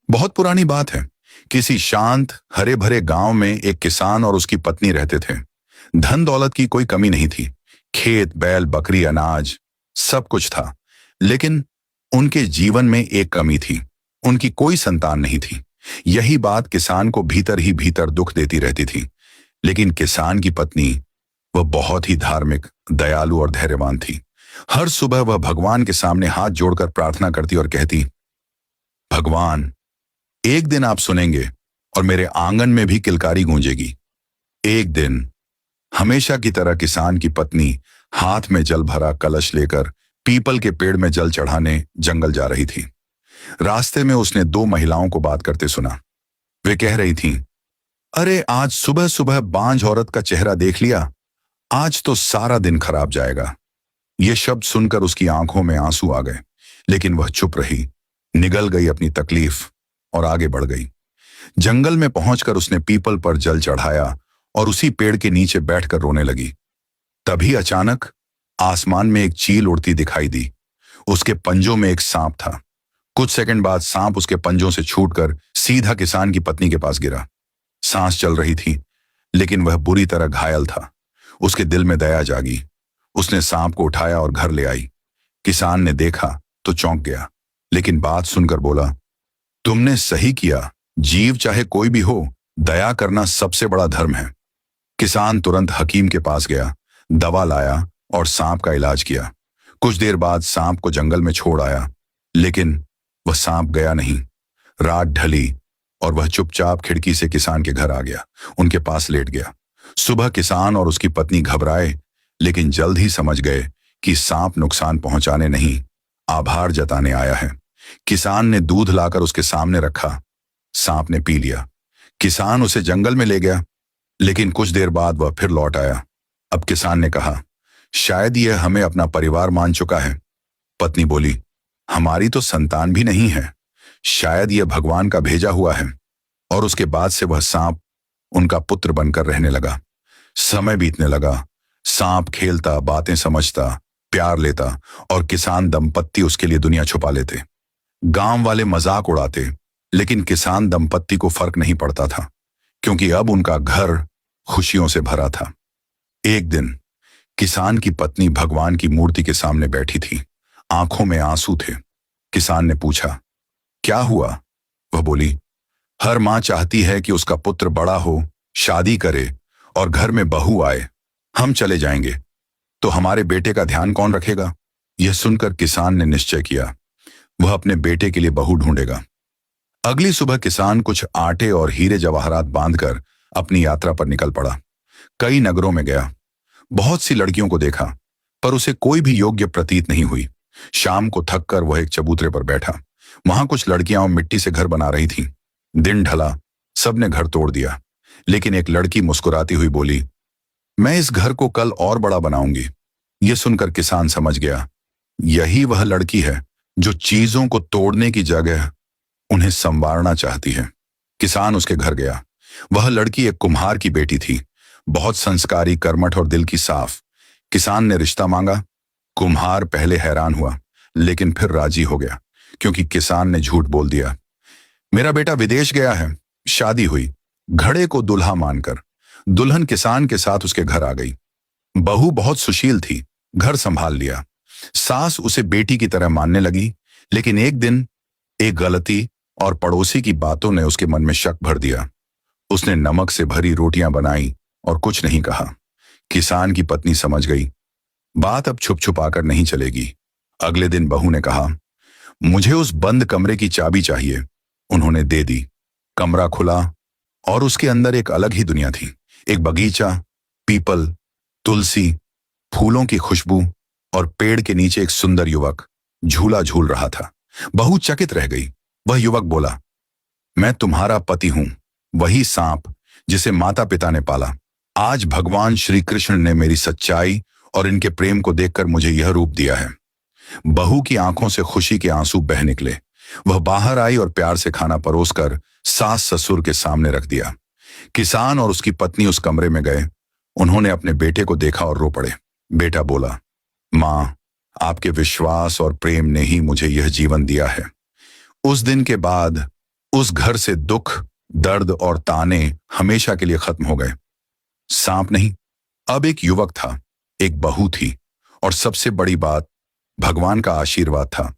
बहुत पुरानी बात है। किसी शांत हरे भरे गांव में एक किसान और उसकी पत्नी रहते थे। धन दौलत की कोई कमी नहीं थी। खेत बैल बकरी अनाज सब कुछ था। लेकिन उनके जीवन में एक कमी थी। उनकी कोई संतान नहीं थी। यही बात किसान को भीतर ही भीतर दुख देती रहती थी। लेकिन किसान की पत्नी, वह बहुत ही धार्मिक, दयालु और धैर्यवान थी। हर सुबह वह भगवान के सामने हाथ जोड़कर प्रार्थना करती और कहती, भगवान, एक दिन आप सुनेंगे और मेरे आंगन में भी किलकारी गूंजेगी। एक दिन हमेशा की तरह किसान की पत्नी हाथ में जल भरा कलश लेकर पीपल के पेड़ में जल चढ़ाने जंगल जा रही थी। रास्ते में उसने दो महिलाओं को बात करते सुना। वे कह रही थीं, अरे आज सुबह सुबह बांझ औरत का चेहरा देख लिया, आज तो सारा दिन खराब जाएगा। ये शब्द सुनकर उसकी आंखों में आंसू आ गए, लेकिन वह चुप रही, निगल गई अपनी तकलीफ और आगे बढ़ गई। जंगल में पहुंचकर उसने पीपल पर जल चढ़ाया और उसी पेड़ के नीचे बैठकर रोने लगी। तभी अचानक आसमान में एक चील उड़ती दिखाई दी। उसके पंजों में एक सांप था। कुछ सेकंड बाद सांप उसके पंजों से छूटकर सीधा किसान की पत्नी के पास गिरा। सांस चल रही थी, लेकिन वह बुरी तरह घायल था। उसके दिल में दया जागी। उसने सांप को उठाया और घर ले आई। किसान ने देखा तो चौंक गया, लेकिन बात सुनकर बोला, तुमने सही किया। जीव चाहे कोई भी हो, दया करना सबसे बड़ा धर्म है। किसान तुरंत हकीम के पास गया, दवा लाया और सांप का इलाज किया। कुछ देर बाद सांप को जंगल में छोड़ आया, लेकिन वह सांप गया नहीं। रात ढली और वह चुपचाप खिड़की से किसान के घर आ गया, उनके पास लेट गया। सुबह किसान और उसकी पत्नी घबराए, लेकिन जल्द ही समझ गए कि सांप नुकसान पहुंचाने नहीं, आभार जताने आया है। किसान ने दूध लाकर उसके सामने रखा। सांप ने पी लिया। किसान उसे जंगल में ले गया, लेकिन कुछ देर बाद वह फिर लौट आया। अब किसान ने कहा, शायद यह हमें अपना परिवार मान चुका है। पत्नी बोली, हमारी तो संतान भी नहीं है, शायद यह भगवान का भेजा हुआ है। और उसके बाद से वह सांप उनका पुत्र बनकर रहने लगा। समय बीतने लगा। सांप खेलता, बातें समझता, प्यार लेता और किसान दंपत्ति उसके लिए दुनिया छुपा लेते। गांव वाले मजाक उड़ाते, लेकिन किसान दंपत्ति को फर्क नहीं पड़ता था, क्योंकि अब उनका घर खुशियों से भरा था। एक दिन किसान की पत्नी भगवान की मूर्ति के सामने बैठी थी। आंखों में आंसू थे। किसान ने पूछा, क्या हुआ? वह बोली, हर मां चाहती है कि उसका पुत्र बड़ा हो, शादी करे और घर में बहू आए। हम चले जाएंगे तो हमारे बेटे का ध्यान कौन रखेगा? यह सुनकर किसान ने निश्चय किया, वह अपने बेटे के लिए बहू ढूंढेगा। अगली सुबह किसान कुछ आटे और हीरे जवाहरात बांधकर अपनी यात्रा पर निकल पड़ा। कई नगरों में गया, बहुत सी लड़कियों को देखा, पर उसे कोई भी योग्य प्रतीत नहीं हुई। शाम को थककर वह एक चबूतरे पर बैठा। वहां कुछ लड़कियां मिट्टी से घर बना रही थीं। दिन ढला, सबने घर तोड़ दिया, लेकिन एक लड़की मुस्कुराती हुई बोली, मैं इस घर को कल और बड़ा बनाऊंगी। यह सुनकर किसान समझ गया, यही वह लड़की है जो चीजों को तोड़ने की जगह उन्हें संवारना चाहती है। किसान उसके घर गया। वह लड़की एक कुम्हार की बेटी थी, बहुत संस्कारी, कर्मठ और दिल की साफ। किसान ने रिश्ता मांगा। कुम्हार पहले हैरान हुआ, लेकिन फिर राजी हो गया, क्योंकि किसान ने झूठ बोल दिया, मेरा बेटा विदेश गया है। शादी हुई। घड़े को दुल्हा मानकर दुल्हन किसान के साथ उसके घर आ गई। बहू बहुत सुशील थी, घर संभाल लिया। सास उसे बेटी की तरह मानने लगी, लेकिन एक दिन एक गलती और पड़ोसी की बातों ने उसके मन में शक भर दिया। उसने नमक से भरी रोटियां बनाई और कुछ नहीं कहा। किसान की पत्नी समझ गई, बात अब छुप छुपाकर नहीं चलेगी। अगले दिन बहू ने कहा, मुझे उस बंद कमरे की चाबी चाहिए। उन्होंने दे दी। कमरा खुला और उसके अंदर एक अलग ही दुनिया थी। एक बगीचा, पीपल, तुलसी, फूलों की खुशबू और पेड़ के नीचे एक सुंदर युवक झूला झूल रहा था। बहू चकित रह गई। वह युवक बोला, मैं तुम्हारा पति हूं, वही सांप जिसे माता पिता ने पाला। आज भगवान श्री कृष्ण ने मेरी सच्चाई और इनके प्रेम को देखकर मुझे यह रूप दिया है। बहू की आंखों से खुशी के आंसू बह निकले। वह बाहर आई और प्यार से खाना परोसकर सास ससुर के सामने रख दिया। किसान और उसकी पत्नी उस कमरे में गए। उन्होंने अपने बेटे को देखा और रो पड़े। बेटा बोला, मां, आपके विश्वास और प्रेम ने ही मुझे यह जीवन दिया है। उस दिन के बाद उस घर से दुख, दर्द और ताने हमेशा के लिए खत्म हो गए। सांप नहीं, अब एक युवक था, एक बहू थी, और सबसे बड़ी बात, भगवान का आशीर्वाद था।